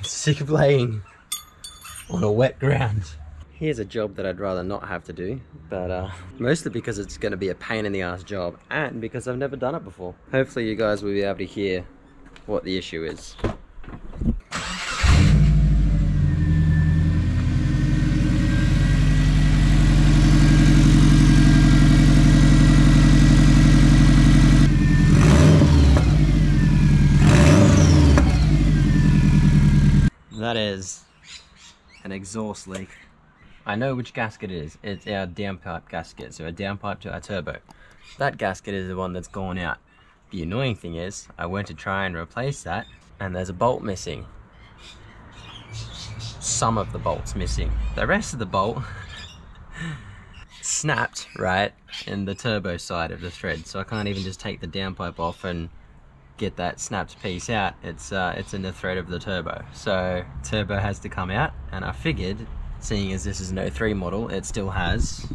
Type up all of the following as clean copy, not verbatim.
sick of laying on a wet ground. Here's a job that I'd rather not have to do, but mostly because it's going to be a pain in the ass job and because I've never done it before. Hopefully you guys will be able to hear what the issue is. That is an exhaust leak. I know which gasket it is. It's our downpipe gasket, so a downpipe to our turbo. That gasket is the one that's gone out. The annoying thing is, I went to try and replace that, and there's a bolt missing. Some of the bolt's missing. The rest of the bolt snapped right in the turbo side of the thread, so I can't even just take the downpipe off and get that snapped piece out. It's in the thread of the turbo, so turbo has to come out, and I figured, seeing as this is an 03 model, it still has,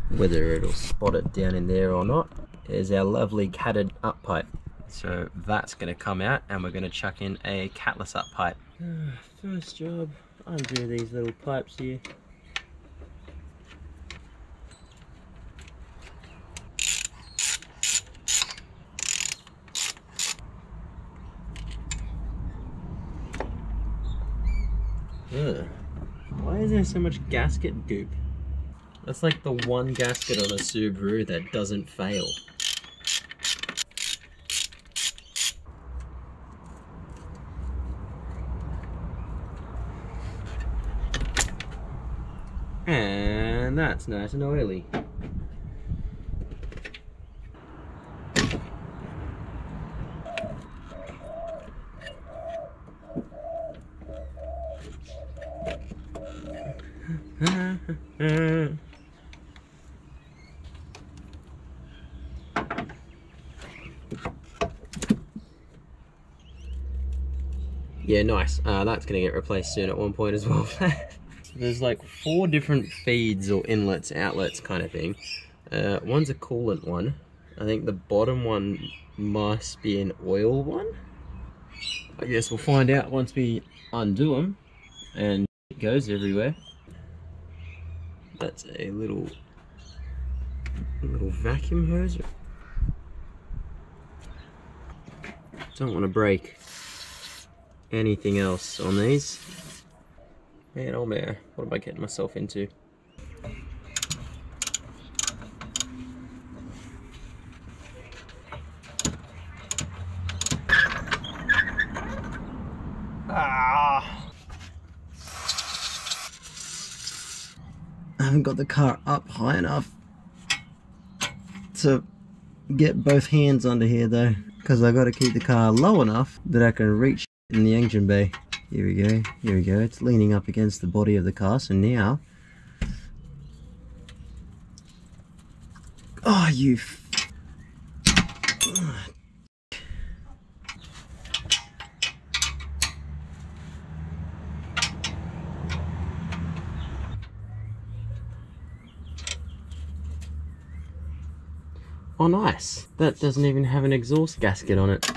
whether it'll spot it down in there or not, is our lovely catted uppipe. So that's going to come out, and we're going to chuck in a catless uppipe. First job, undo these little pipes here. Ugh. Why is there so much gasket goop? That's like the one gasket on a Subaru that doesn't fail. And that's nice and oily. Yeah, nice. That's gonna get replaced soon at one point as well. There's like 4 different feeds or inlets, outlets kind of thing. One's a coolant one. I think the bottom one must be an oil one. I guess we'll find out once we undo them, and it goes everywhere. That's a little vacuum hose. Don't want to break anything else on these. Man, oh man, what am I getting myself into? I haven't got the car up high enough to get both hands under here though, because I got to keep the car low enough that I can reach in the engine bay. Here we go, here we go. It's leaning up against the body of the car, so now... Oh, you... Oh nice, that doesn't even have an exhaust gasket on it.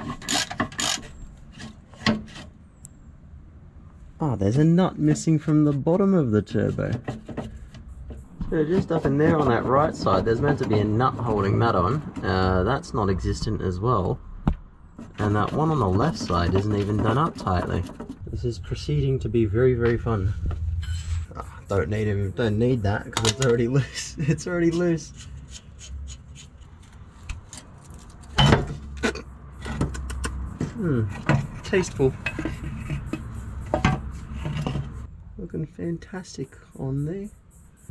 Oh, there's a nut missing from the bottom of the turbo. So just up in there on that right side, there's meant to be a nut holding that on. That's not existent as well. And that one on the left side isn't even done up tightly. This is proceeding to be very, very fun. Oh, don't need that because it's already loose. It's already loose. Tasteful. Looking fantastic on there.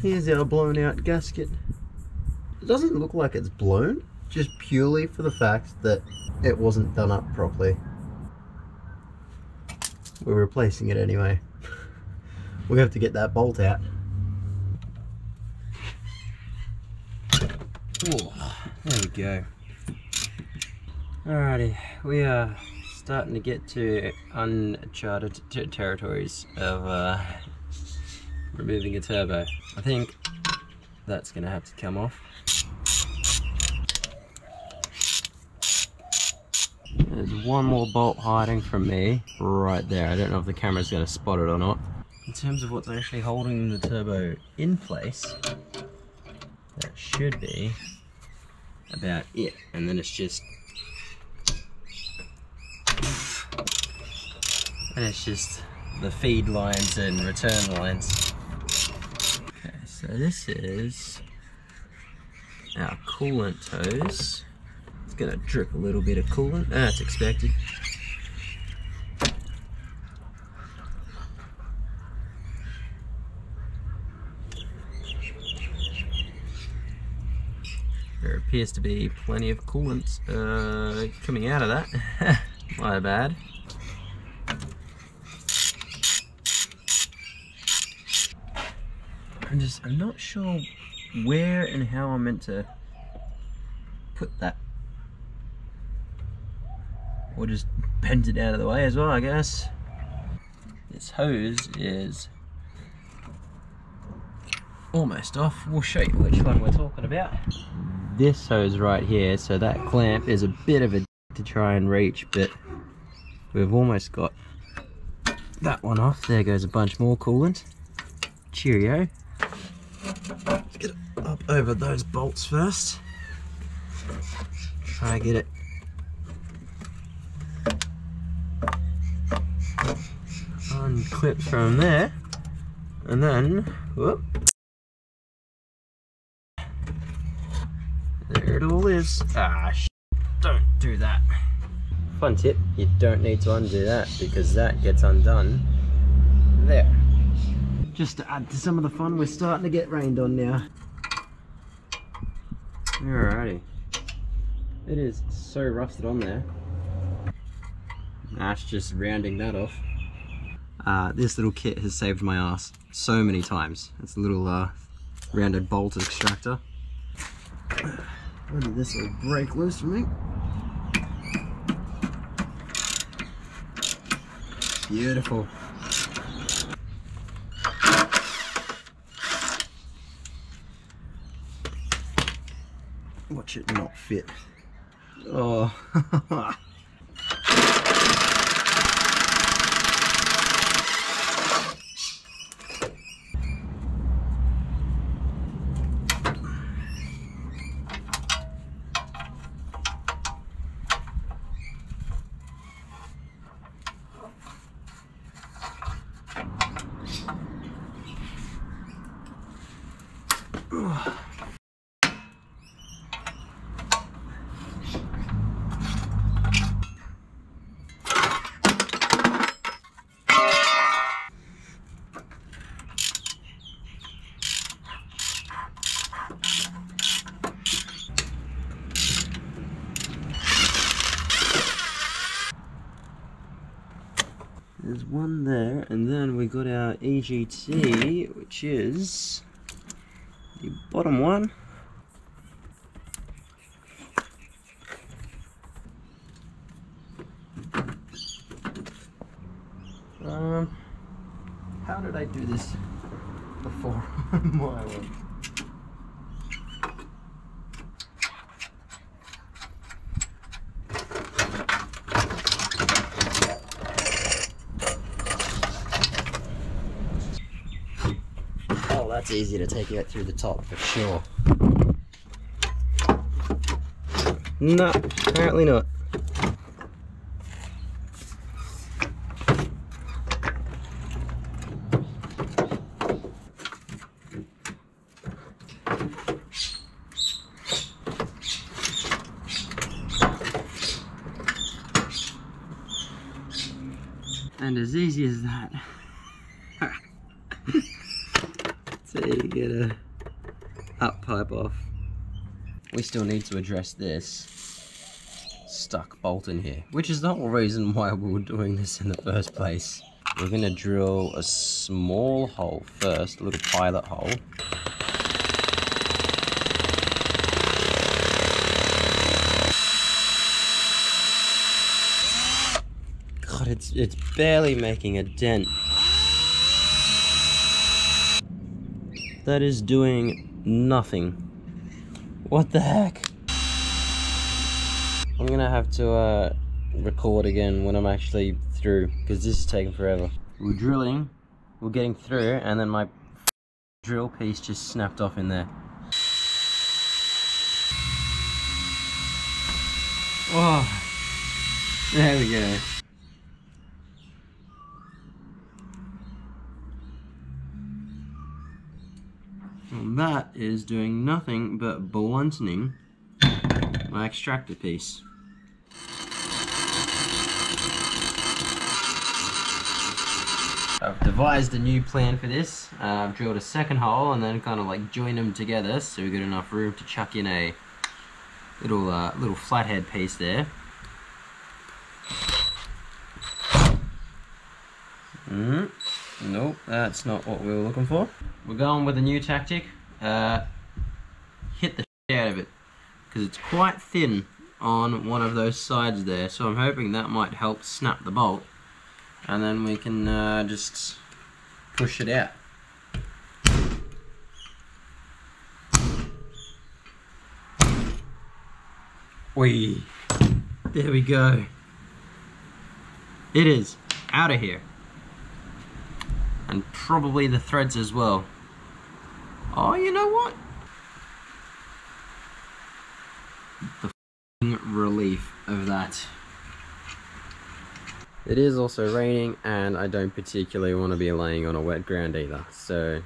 Here's our blown out gasket. It doesn't look like it's blown, just purely for the fact that it wasn't done up properly. We're replacing it anyway. We have to get that bolt out. Oh, there we go. Alrighty, we are starting to get to uncharted territories of removing a turbo. I think that's going to have to come off. There's There's one more bolt hiding from me right there. I don't know if the camera's going to spot it or not. In terms of what's actually holding the turbo in place, that should be about it. And then it's just the feed lines and return lines. Okay, so this is our coolant hose. It's gonna drip a little bit of coolant. That's expected. There appears to be plenty of coolant coming out of that. My bad. I'm not sure where and how I'm meant to put that. Or just bend it out of the way as well, I guess. This hose is almost off. We'll show you which one we're talking about. This hose right here, so that clamp is a bit of a to try and reach, but we've almost got that one off. There goes a bunch more coolant. Cheerio. Let's get it up over those bolts first. Try to get it unclipped from there, and then whoop, there it all is. Don't do that. Fun tip, you don't need to undo that because that gets undone there. Just to add to some of the fun, we're starting to get rained on now. Alrighty. It is so rusted on there. That's just rounding that off. This little kit has saved my ass so many times. It's a little rounded bolt extractor. Whether this will break loose for me. Beautiful. Watch it not fit. Oh. There's one there, and then we got our EGT, which is the bottom one. How did I do this before? My one. That's easy to take out through the top for sure. No, apparently not. And as easy as that. So you get a up pipe off. We still need to address this stuck bolt in here, which is the whole reason why we were doing this in the first place. We're going to drill a small hole first, a little pilot hole. God, it's barely making a dent. That is doing nothing. What the heck? I'm gonna have to record again when I'm actually through, because this is taking forever. We're drilling, we're getting through, and then my drill piece just snapped off in there. Oh, there we go. And that is doing nothing but blunting my extractor piece. I've devised a new plan for this. I've drilled a second hole and then kind of like joined them together so we got enough room to chuck in a little flathead piece there. Nope, that's not what we were looking for. We're going with a new tactic. Hit the shit out of it, because it's quite thin on one of those sides there, so I'm hoping that might help snap the bolt, and then we can just push it out. Whee! There we go. It is out of here. And probably the threads as well. Oh, you know what? The f***ing relief of that. It is also raining, and I don't particularly want to be laying on a wet ground either, so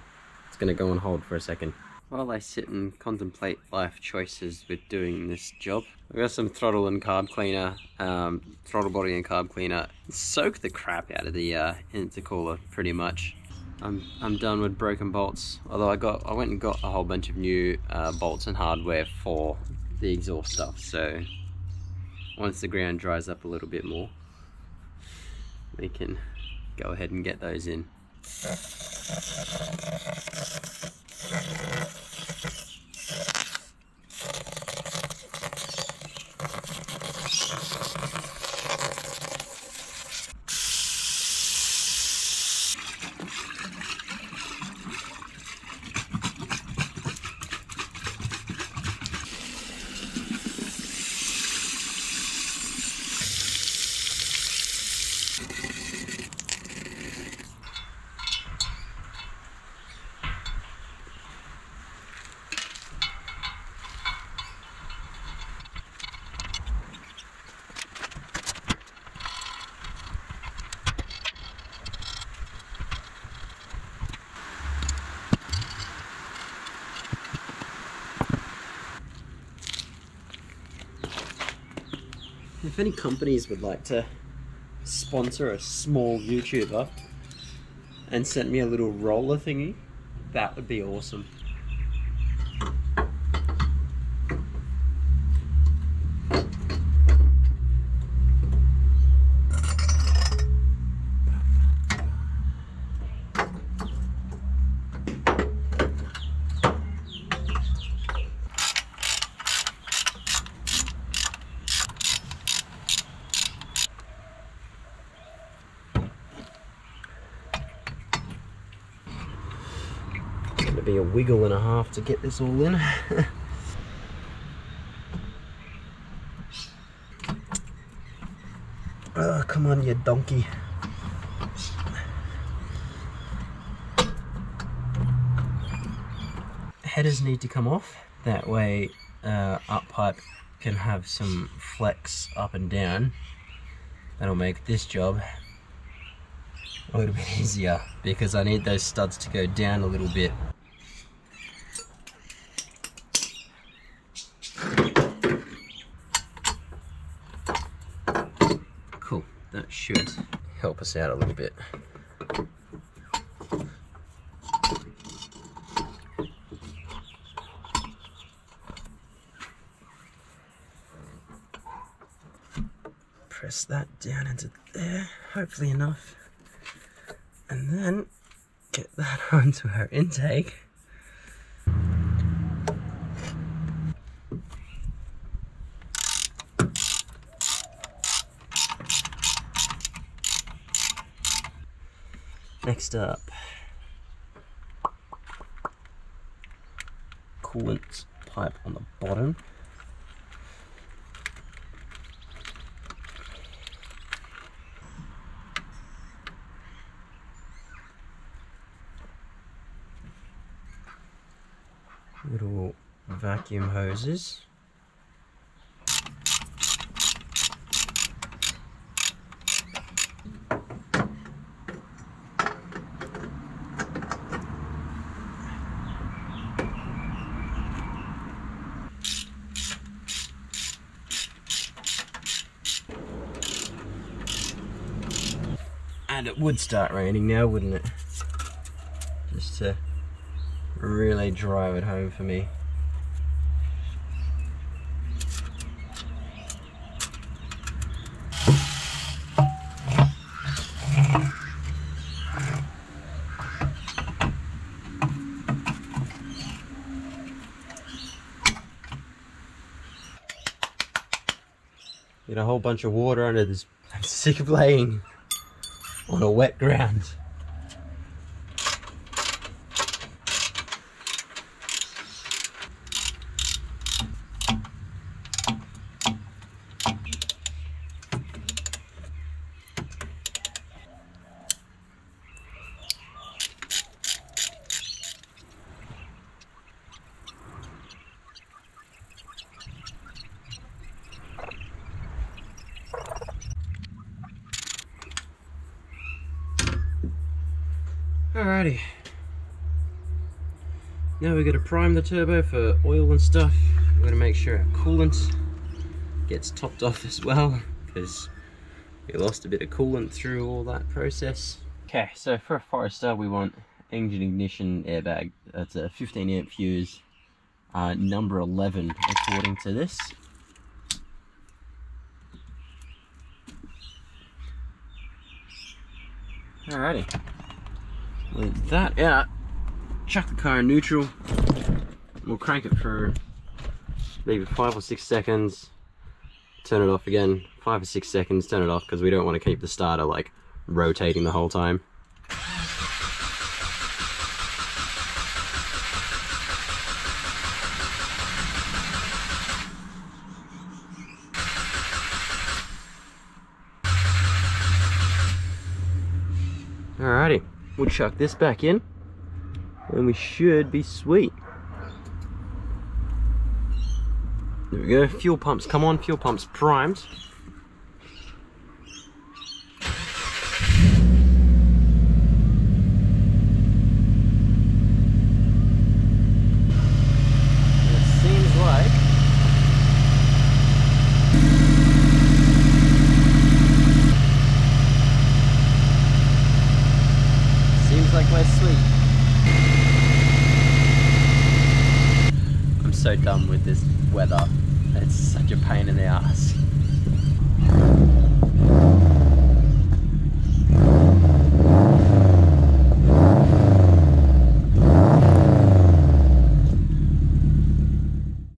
it's going to go on hold for a second. While I sit and contemplate life choices with doing this job, I've got some throttle and carb cleaner, throttle body and carb cleaner. Soak the crap out of the intercooler pretty much. I'm done with broken bolts, although I went and got a whole bunch of new bolts and hardware for the exhaust stuff, so once the ground dries up a little bit more, we can go ahead and get those in. If any companies would like to sponsor a small YouTuber and send me a little roller thingy, that would be awesome. Be a wiggle and a half to get this all in. Oh, come on, you donkey. Headers need to come off, that way uppipe can have some flex up and down. That'll make this job a little bit easier, because I need those studs to go down a little bit. Cool, that should help us out a little bit. Press that down into there, hopefully enough, and then get that onto our intake. Next up, coolant pipe on the bottom. little vacuum hoses. And it would start raining now, wouldn't it? Just to really drive it home for me. Get a whole bunch of water under this. I'm sick of laying on a wet ground. Alrighty, now we're going to prime the turbo for oil and stuff. We're going to make sure our coolant gets topped off as well, because we lost a bit of coolant through all that process. Okay, so for a Forester we want engine ignition airbag. That's a 15 amp fuse, number 11 according to this. Alrighty. With that out, chuck the car in neutral. We'll crank it for maybe 5 or 6 seconds, turn it off again, 5 or 6 seconds, turn it off, because we don't want to keep the starter like rotating the whole time. Alrighty. We'll chuck this back in and we should be sweet. There we go, fuel pumps come on, fuel pumps primed. It seems like we're sweet. I'm so done with this weather. It's such a pain in the ass.